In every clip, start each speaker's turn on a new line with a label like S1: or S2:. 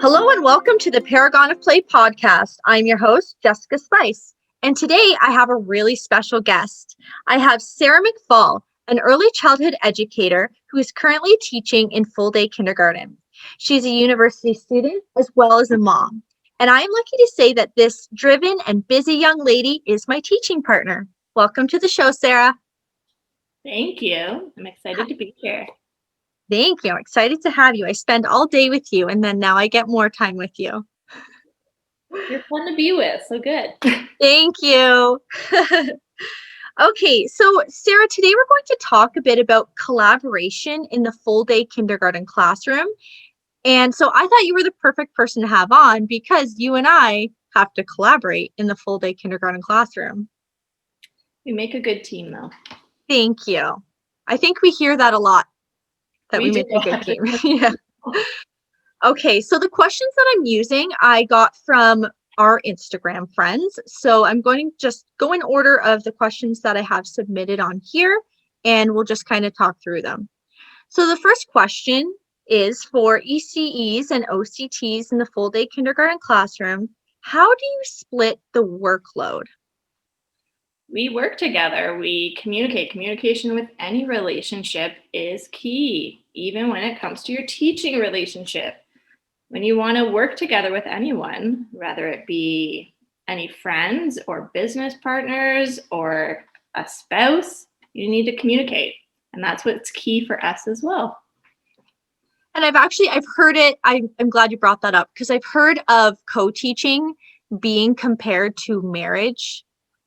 S1: Hello and welcome to the Paragon of Play podcast. I'm your host, Jessica Spice, and today I have a really special guest. I have Sarah McFaul, an early childhood educator who is currently teaching in full-day kindergarten. She's a university student as well as a mom, and I am lucky to say that this driven and busy young lady is my teaching partner. Welcome to the show, Sarah.
S2: Thank you. I'm excited to be here.
S1: Thank you. I'm excited to have you. I spend all day with you, and then now I get more time with you.
S2: You're fun to be with, so good.
S1: Thank you. Okay, so Sarah, today we're going to talk a bit about collaboration in the full-day kindergarten classroom. And so I thought you were the perfect person to have on because you and I have to collaborate in the full-day kindergarten classroom.
S2: We make a good team, though.
S1: Thank you. I think we hear that a lot, that we make a good team. Yeah. Okay, so the questions that I'm using, I got from our Instagram friends. So I'm going to just go in order of the questions that I have submitted on here, and we'll just kind of talk through them. So the first question is for ECEs and OCTs in the full-day kindergarten classroom. How do you split the workload?
S2: We work together. We communicate. Communication with any relationship is key, even when it comes to your teaching relationship. When you want to work together with anyone, whether it be any friends or business partners or a spouse, you need to communicate. And that's what's key for us as well.
S1: And I've heard it. I'm glad you brought that up because I've heard of co-teaching being compared to marriage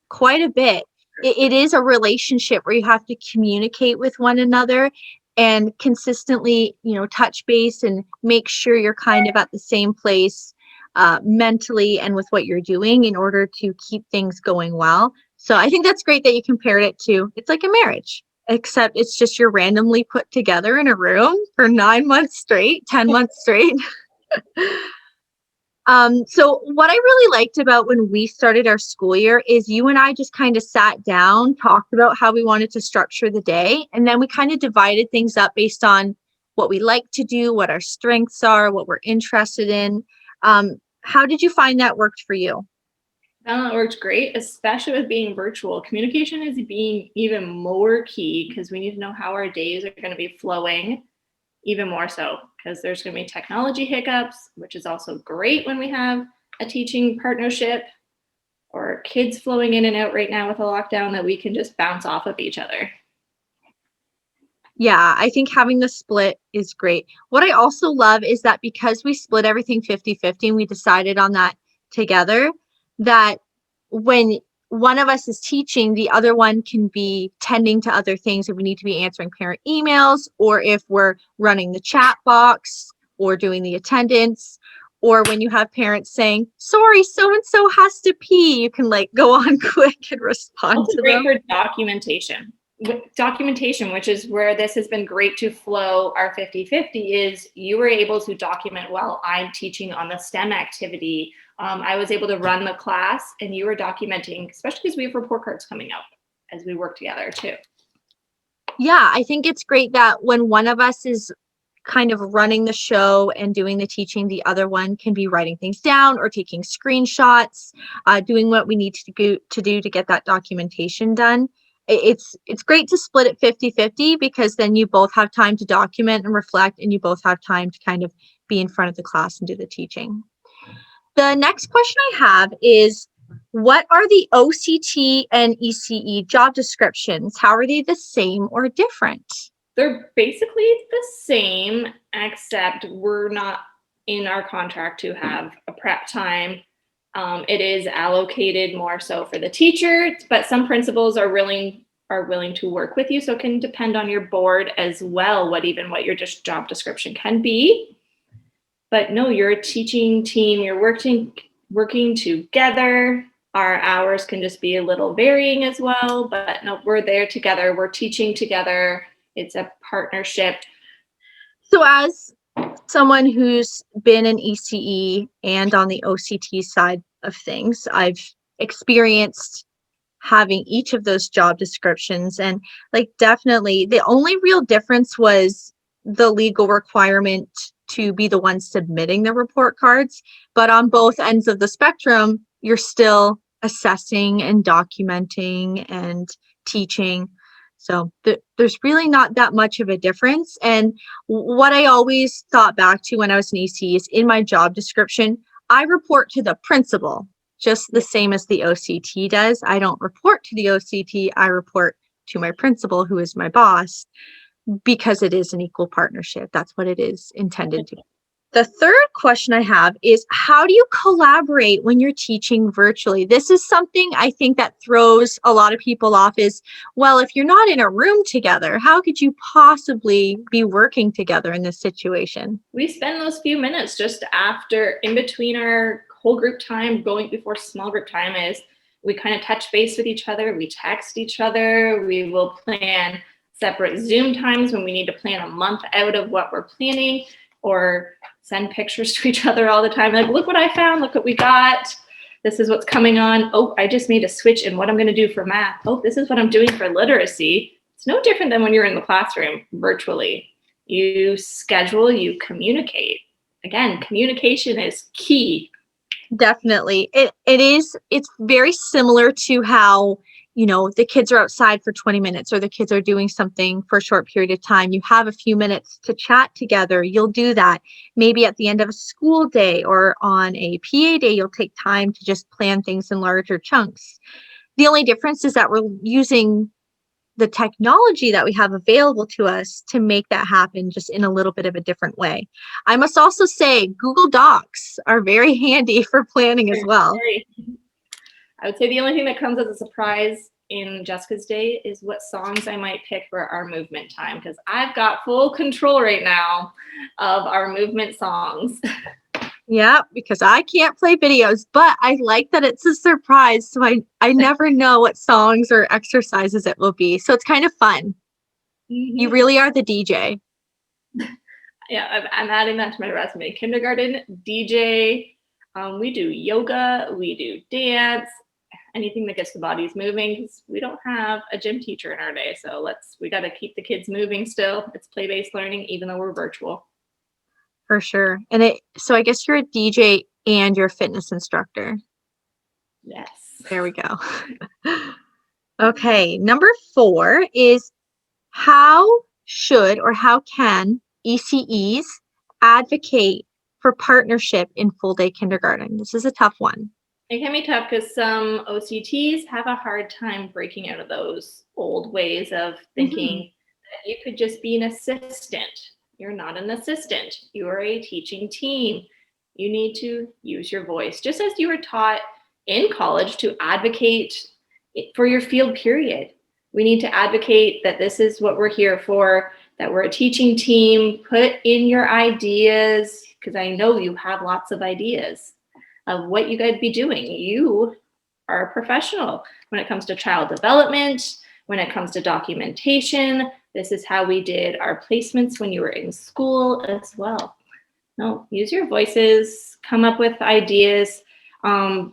S1: quite a bit. It is a relationship where you have to communicate with one another and consistently, touch base and make sure you're kind of at the same place mentally and with what you're doing in order to keep things going well. So I think that's great that you compared it to, it's like a marriage, except it's just you're randomly put together in a room for 9 months straight, 10 months straight. So what I really liked about when we started our school year is you and I just kind of sat down, talked about how we wanted to structure the day, and then we kind of divided things up based on what we like to do, what our strengths are, what we're interested in. How did you find that worked for you?
S2: It worked great, especially with being virtual. Communication is being even more key because we need to know how our days are going to be flowing. Even more so because there's going to be technology hiccups, which is also great when we have a teaching partnership or kids flowing in and out right now with a lockdown that we can just bounce off of each other.
S1: Yeah, I think having the split is great. What I also love is that because we split everything 50-50 and we decided on that together, that when one of us is teaching, the other one can be tending to other things if we need to be answering parent emails or if we're running the chat box or doing the attendance, or when you have parents saying, sorry, so-and-so has to pee, you can go on quick and respond
S2: also
S1: to
S2: great
S1: them.
S2: For documentation, which is where this has been great to flow our 50-50 is you were able to document while I'm teaching on the STEM activity. I was able to run the class and you were documenting, especially because we have report cards coming up as we work together too.
S1: Yeah, I think it's great that when one of us is kind of running the show and doing the teaching, the other one can be writing things down or taking screenshots, doing what we need to do to get that documentation done. It's great to split it 50-50 because then you both have time to document and reflect and you both have time to kind of be in front of the class and do the teaching. The next question I have is, what are the OCT and ECE job descriptions? How are they the same or different?
S2: They're basically the same, except we're not in our contract to have a prep time. It is allocated more so for the teacher, but some principals are willing to work with you. So it can depend on your board as well, what your just job description can be. But no, you're a teaching team, you're working together. Our hours can just be a little varying as well, but no, we're there together, we're teaching together. It's a partnership.
S1: So as someone who's been an ECE and on the OCT side of things, I've experienced having each of those job descriptions, and definitely the only real difference was the legal requirement to be the one submitting the report cards. But on both ends of the spectrum, you're still assessing and documenting and teaching. So there's really not that much of a difference. And what I always thought back to when I was an EC is in my job description, I report to the principal, just the same as the OCT does. I don't report to the OCT, I report to my principal, who is my boss, because it is an equal partnership. That's what it is intended to be. The third question I have is, how do you collaborate when you're teaching virtually? This is something I think that throws a lot of people off is, well, if you're not in a room together, how could you possibly be working together in this situation?
S2: We spend those few minutes just after, in between our whole group time, going before small group time is, we kind of touch base with each other, we text each other, we will plan separate Zoom times when we need to plan a month out of what we're planning, or send pictures to each other all the time. Like, look what I found, look what we got. This is what's coming on. Oh, I just made a switch in what I'm going to do for math. Oh, this is what I'm doing for literacy. It's no different than when you're in the classroom virtually. You schedule, you communicate. Again, communication is key.
S1: Definitely. It's very similar to how, the kids are outside for 20 minutes or the kids are doing something for a short period of time. You have a few minutes to chat together. You'll do that. Maybe at the end of a school day or on a PA day, you'll take time to just plan things in larger chunks. The only difference is that we're using the technology that we have available to us to make that happen, just in a little bit of a different way. I must also say Google Docs are very handy for planning as well.
S2: I would say the only thing that comes as a surprise in Jessica's day is what songs I might pick for our movement time, because I've got full control right now of our movement songs.
S1: Yeah, because I can't play videos, but I like that it's a surprise. So I never know what songs or exercises it will be. So it's kind of fun. Mm-hmm. You really are the DJ.
S2: Yeah, I'm adding that to my resume. Kindergarten, DJ. We do yoga, we do dance, anything that gets the bodies moving, because we don't have a gym teacher in our day. So we got to keep the kids moving still. It's play-based learning, even though we're virtual.
S1: For sure. So I guess you're a DJ and you're a fitness instructor.
S2: Yes.
S1: There we go. Okay. Number 4 is, how should or how can ECEs advocate for partnership in full day kindergarten? This is a tough one.
S2: It can be tough because some OCTs have a hard time breaking out of those old ways of thinking that you could just be an assistant. You're not an assistant. You are a teaching team. You need to use your voice, just as you were taught in college to advocate for your field period. We need to advocate that this is what we're here for, that we're a teaching team. Put in your ideas, because I know you have lots of ideas of what you could be doing. You are a professional when it comes to child development, when it comes to documentation. This is how we did our placements when you were in school as well. No, use your voices, come up with ideas,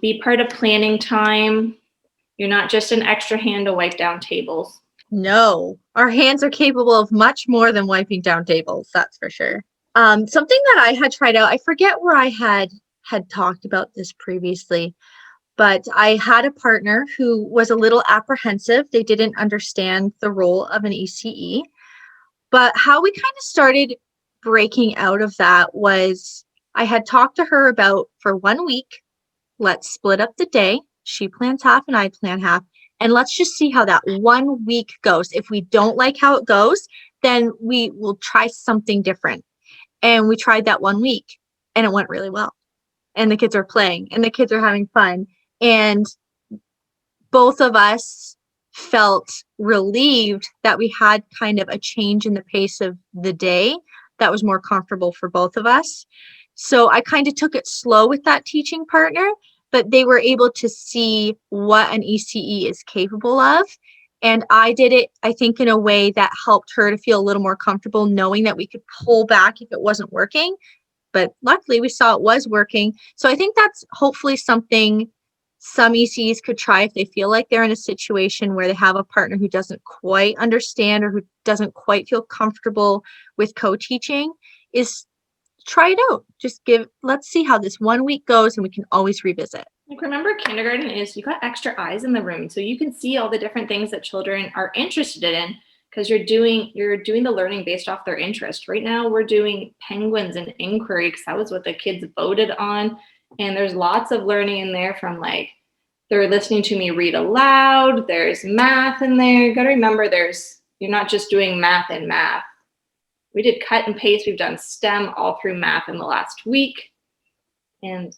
S2: be part of planning time. You're not just an extra hand to wipe down tables.
S1: No, our hands are capable of much more than wiping down tables, that's for sure. Something that I had tried out, I forget where I had talked about this previously, but I had a partner who was a little apprehensive. They didn't understand the role of an ECE. But how we kind of started breaking out of that was, I had talked to her about, for 1 week, let's split up the day. She plans half and I plan half. And let's just see how that 1 week goes. If we don't like how it goes, then we will try something different. And we tried that 1 week and it went really well. And the kids are playing and the kids are having fun. And both of us felt relieved that we had kind of a change in the pace of the day that was more comfortable for both of us. So I kind of took it slow with that teaching partner, but they were able to see what an ECE is capable of. And I did it, I think, in a way that helped her to feel a little more comfortable knowing that we could pull back if it wasn't working. But luckily we saw it was working. So I think that's hopefully something some ECs could try if they feel like they're in a situation where they have a partner who doesn't quite understand or who doesn't quite feel comfortable with co-teaching, is try it out. Let's see how this 1 week goes, and we can always revisit.
S2: Like, remember, kindergarten is you got extra eyes in the room, so you can see all the different things that children are interested in because you're doing the learning based off their interest. Right now, we're doing penguins and inquiry because that was what the kids voted on, and there's lots of learning in there from like they're listening to me read aloud. There's math in there. You got to remember, you're not just doing math and math. We did cut and paste. We've done STEM all through math in the last week, and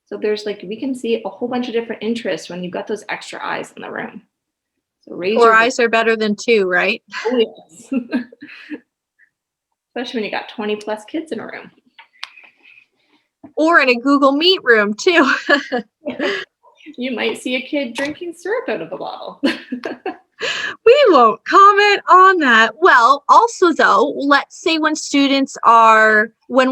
S2: so there's like, we can see a whole bunch of different interests when you've got those extra eyes in the room. So
S1: Four eyes are better than two, right?
S2: Oh, yes. Especially when you got 20 plus kids in a room.
S1: Or in a Google Meet room too.
S2: You might see a kid drinking syrup out of a bottle.
S1: We won't comment on that. Well, also though, let's say when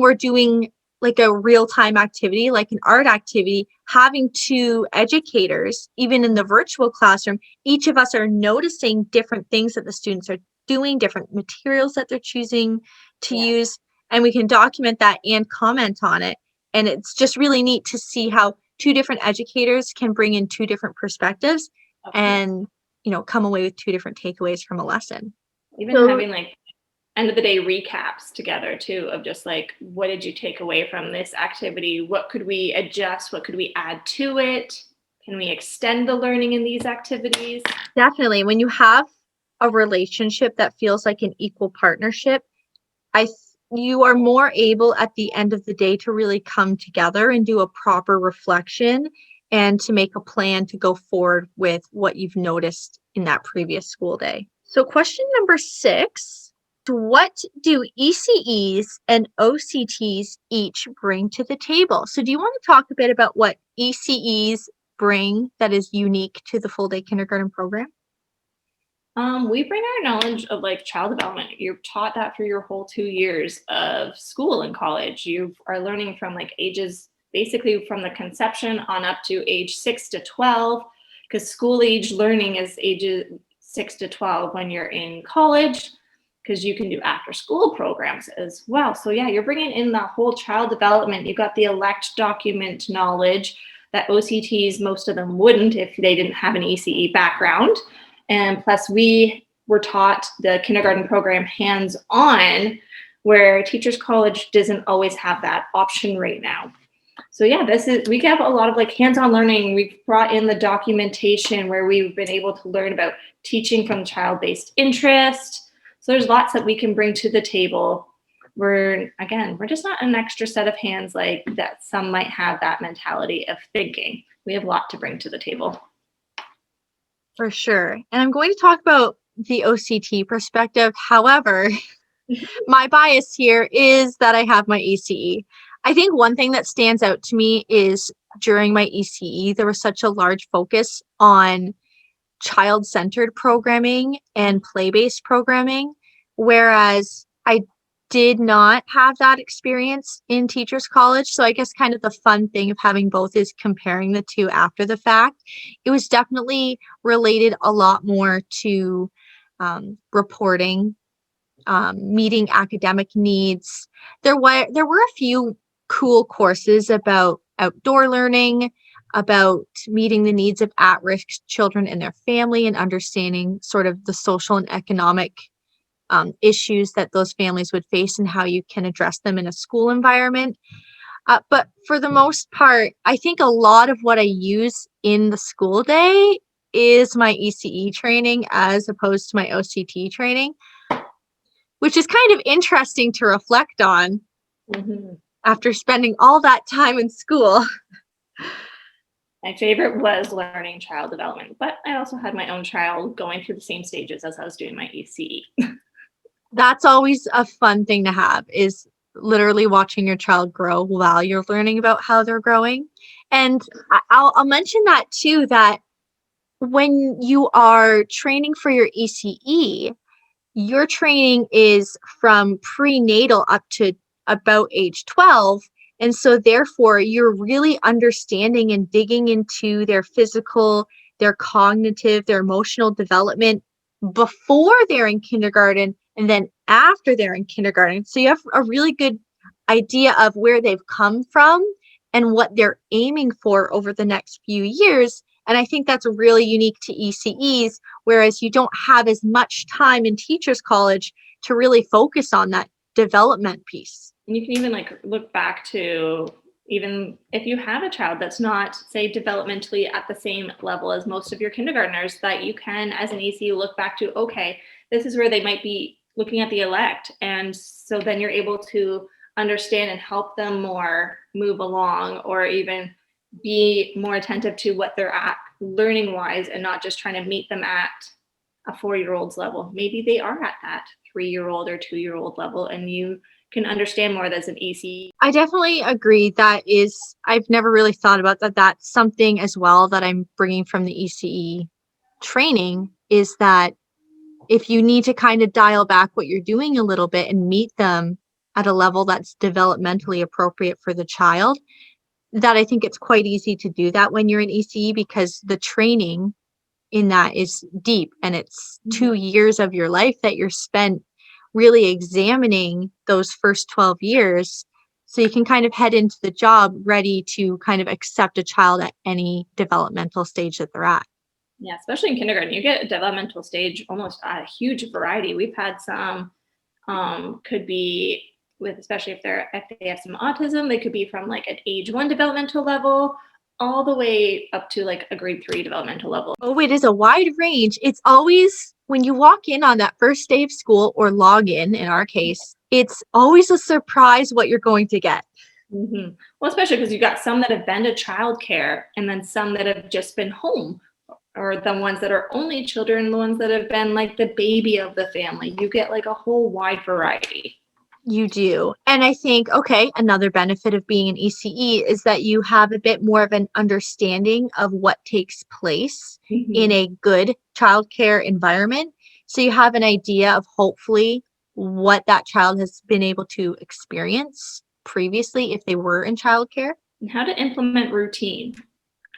S1: we're doing like a real-time activity, like an art activity, having two educators, even in the virtual classroom, each of us are noticing different things that the students are doing, different materials that they're choosing to use, and we can document that and comment on it. And it's just really neat to see how two different educators can bring in two different perspectives and, come away with two different takeaways from a lesson.
S2: Even having like end of the day recaps together too, of just like, what did you take away from this activity? What could we adjust? What could we add to it? Can we extend the learning in these activities?
S1: Definitely. When you have a relationship that feels like an equal partnership, you are more able at the end of the day to really come together and do a proper reflection and to make a plan to go forward with what you've noticed in that previous school day. So question number 6, what do ECEs and OCTs each bring to the table? So do you want to talk a bit about what ECEs bring that is unique to the full day kindergarten program?
S2: We bring our knowledge of like child development. You're taught that through your whole 2 years of school and college. You are learning from like ages, basically from the conception on up to age 6 to 12, because school age learning is ages 6 to 12 when you're in college, because you can do after school programs as well. So yeah, you're bringing in the whole child development. You've got the elect document knowledge that OCTs, most of them wouldn't if they didn't have an ECE background. And plus we were taught the kindergarten program hands-on, where Teachers College doesn't always have that option right now. So yeah, we have a lot of like hands-on learning. We've brought in the documentation where we've been able to learn about teaching from child-based interest. So there's lots that we can bring to the table. We're just not an extra set of hands like that some might have that mentality of thinking. We have a lot to bring to the table.
S1: For sure. And I'm going to talk about the OCT perspective. However, my bias here is that I have my ECE. I think one thing that stands out to me is during my ECE, there was such a large focus on child-centered programming and play-based programming, whereas I did not have that experience in Teachers College. So I guess kind of the fun thing of having both is comparing the two after the fact. It was definitely related a lot more to reporting, meeting academic needs. There were a few cool courses about outdoor learning, about meeting the needs of at-risk children and their family, and understanding sort of the social and economic issues that those families would face and how you can address them in a school environment. But for the most part, I think a lot of what I use in the school day is my ECE training as opposed to my OCT training, which is kind of interesting to reflect on after spending all that time in school.
S2: My favorite was learning child development, but I also had my own child going through the same stages as I was doing my ECE.
S1: That's always a fun thing to have, is literally watching your child grow while you're learning about how they're growing. And I'll mention that too, that when you are training for your ECE, your training is from prenatal up to about age 12. And so therefore, you're really understanding and digging into their physical, their cognitive, their emotional development before they're in kindergarten and then after they're in kindergarten. So you have a really good idea of where they've come from and what they're aiming for over the next few years. And I think that's really unique to ECEs, whereas you don't have as much time in teachers college to really focus on that development piece.
S2: And you can even like look back to, even if you have a child that's not, say, developmentally at the same level as most of your kindergartners, that you can, as an ECE, look back to, okay, this is where they might be looking at the elect. And so then you're able to understand and help them more move along, or even be more attentive to what they're at learning wise, and not just trying to meet them at a 4-year-old's level. Maybe they are at that 3-year-old or 2-year-old level, and you can understand more as an ECE.
S1: I definitely agree. I've never really thought about that. That's something as well that I'm bringing from the ECE training, is that if you need to kind of dial back what you're doing a little bit and meet them at a level that's developmentally appropriate for the child, that I think it's quite easy to do that when you're in ECE, because the training in that is deep, and it's 2 years of your life that you're spent really examining those first 12 years. So you can kind of head into the job ready to kind of accept a child at any developmental stage that they're at.
S2: Yeah, especially in kindergarten, you get a developmental stage almost a huge variety. We've had some, could be with, especially if they have some autism, they could be from like an age 1 developmental level all the way up to like a grade 3 developmental level.
S1: Oh, it is a wide range. It's always, when you walk in on that first day of school, or log in our case, it's always a surprise what you're going to get.
S2: Mm-hmm. Well, especially because you've got some that have been to childcare, and then some that have just been home, or the ones that are only children, the ones that have been like the baby of the family. You get like a whole wide variety.
S1: You do. And I think, okay, another benefit of being an ECE is that you have a bit more of an understanding of what takes place in a good childcare environment. So you have an idea of hopefully what that child has been able to experience previously if they were in childcare.
S2: And how to implement routine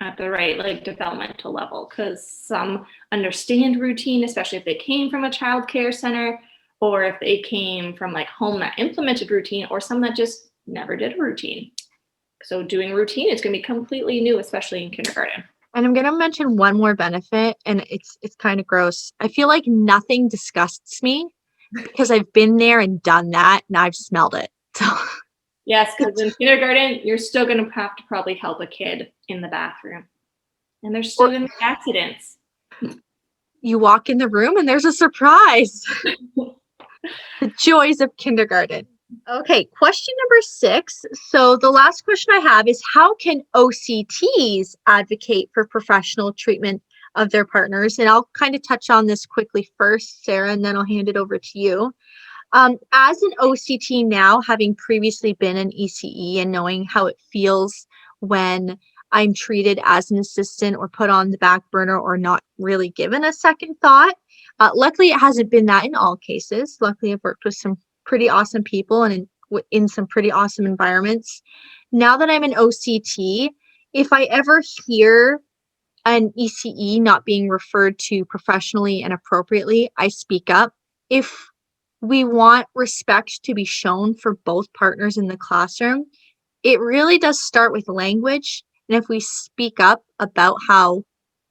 S2: at the right like developmental level, because some understand routine, especially if they came from a child care center, or if they came from like home that implemented routine, or some that just never did a routine. So doing routine is going to be completely new, especially in kindergarten.
S1: And I'm going to mention one more benefit, and it's kind of gross. I feel like nothing disgusts me because I've been there and done that, and I've smelled it. So
S2: yes, because in kindergarten, you're still going to have to probably help a kid in the bathroom, and there's still going to be accidents.
S1: You walk in the room and there's a surprise. The joys of kindergarten. Okay, question number 6. So the last question I have is, how can OCTs advocate for professional treatment of their partners? And I'll kind of touch on this quickly first, Sarah, and then I'll hand it over to you. As an OCT now, having previously been an ECE and knowing how it feels when I'm treated as an assistant or put on the back burner or not really given a second thought. Luckily, it hasn't been that in all cases. Luckily, I've worked with some pretty awesome people and in some pretty awesome environments. Now that I'm an OCT, if I ever hear an ECE not being referred to professionally and appropriately, I speak up. If we want respect to be shown for both partners in the classroom, it really does start with language. And if we speak up about how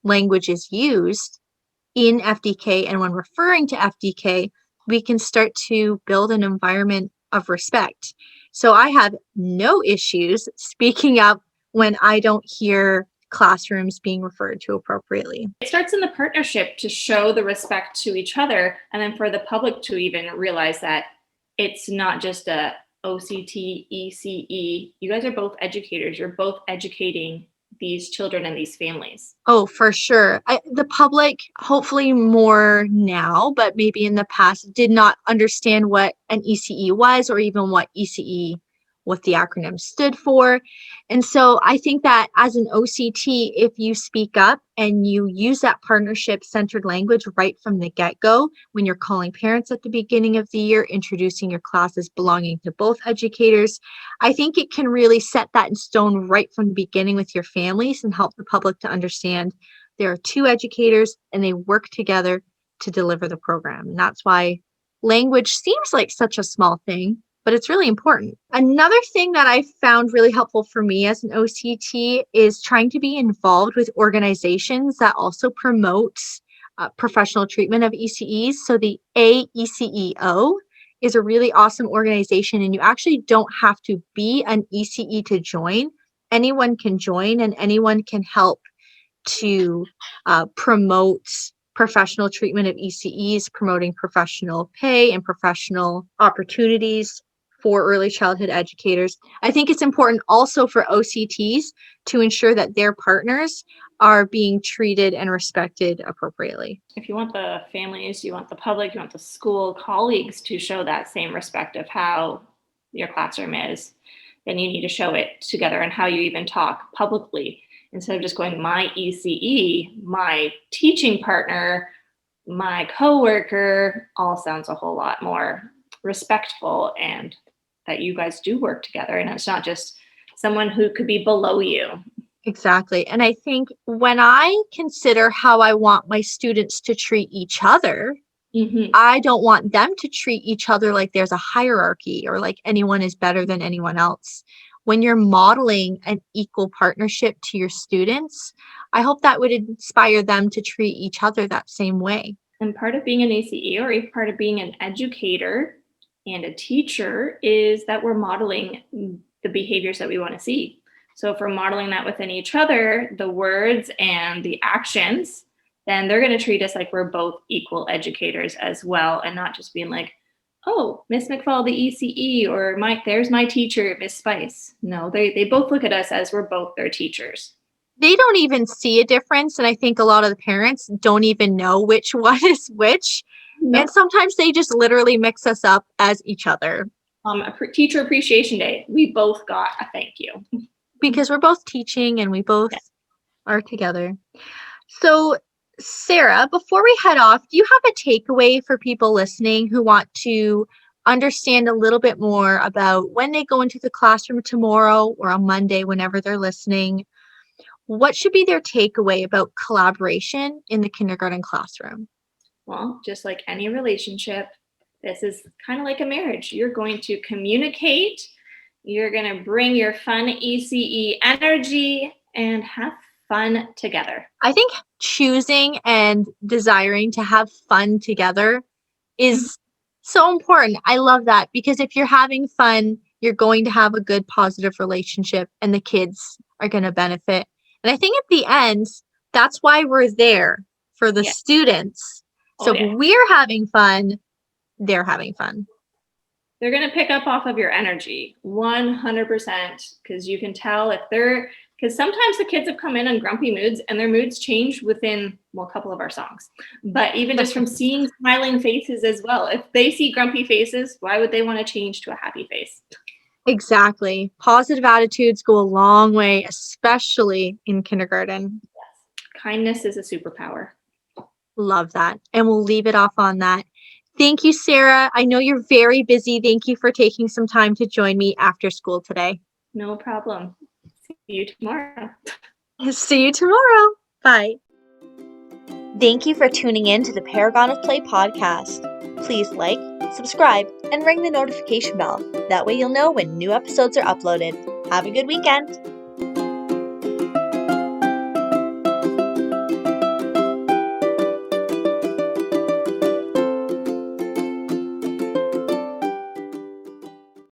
S1: language is used in FDK and when referring to FDK, we can start to build an environment of respect. So I have no issues speaking up when I don't hear classrooms being referred to appropriately.
S2: It starts in the partnership to show the respect to each other, and then for the public to even realize that it's not just a OCT, ECE. You guys are both educators. You're both educating these children and these families.
S1: Oh, for sure. The public, hopefully more now, but maybe in the past, did not understand what an ECE was, or even what the acronym stood for. And so I think that as an OCT, if you speak up and you use that partnership-centered language right from the get-go, when you're calling parents at the beginning of the year, introducing your classes belonging to both educators, I think it can really set that in stone right from the beginning with your families and help the public to understand there are two educators and they work together to deliver the program. And that's why language seems like such a small thing, but it's really important. Another thing that I found really helpful for me as an OCT is trying to be involved with organizations that also promote professional treatment of ECEs. So the AECEO is a really awesome organization, and you actually don't have to be an ECE to join. Anyone can join, and anyone can help to promote professional treatment of ECEs, promoting professional pay and professional opportunities for early childhood educators. I think it's important also for OCTs to ensure that their partners are being treated and respected appropriately.
S2: If you want the families, you want the public, you want the school colleagues to show that same respect of how your classroom is, then you need to show it together and how you even talk publicly. Instead of just going, my ECE, my teaching partner, my coworker, all sounds a whole lot more respectful, and that you guys do work together. And it's not just someone who could be below you.
S1: Exactly. And I think when I consider how I want my students to treat each other, I don't want them to treat each other like there's a hierarchy or like anyone is better than anyone else. When you're modeling an equal partnership to your students, I hope that would inspire them to treat each other that same way.
S2: And part of being an ACE or even part of being an educator and a teacher is that we're modeling the behaviors that we want to see. So if we're modeling that within each other, the words and the actions, then they're going to treat us like we're both equal educators as well, and not just being like, oh, Miss McFaul, the ECE, or there's my teacher, Miss Spice. No, they both look at us as we're both their teachers.
S1: They don't even see a difference, and I think a lot of the parents don't even know which one is which. No. And sometimes they just literally mix us up as each other.
S2: Teacher Appreciation Day, we both got a thank you.
S1: Because we're both teaching and we both are together. So, Sarah, before we head off, do you have a takeaway for people listening who want to understand a little bit more about when they go into the classroom tomorrow or on Monday, whenever they're listening? What should be their takeaway about collaboration in the kindergarten classroom?
S2: Well, just like any relationship, this is kind of like a marriage. You're going to communicate, you're going to bring your fun ECE energy and have fun together.
S1: I think choosing and desiring to have fun together is so important. I love that, because if you're having fun, you're going to have a good, positive relationship, and the kids are going to benefit. And I think at the end, that's why we're there, for the students. So if we're having fun, they're having fun.
S2: They're going to pick up off of your energy 100%, because you can tell if they're, because sometimes the kids have come in on grumpy moods and their moods change within, a couple of our songs, but even just from seeing smiling faces as well. If they see grumpy faces, why would they want to change to a happy face?
S1: Exactly. Positive attitudes go a long way, especially in kindergarten.
S2: Yes. Kindness is a superpower.
S1: Love that. And we'll leave it off on that. Thank you, Sarah. I know you're very busy. Thank you for taking some time to join me after school today.
S2: No problem. See you tomorrow.
S1: See you tomorrow. Bye. Thank you for tuning in to the Paragon of Play podcast. Please like, subscribe, and ring the notification bell. That way you'll know when new episodes are uploaded. Have a good weekend.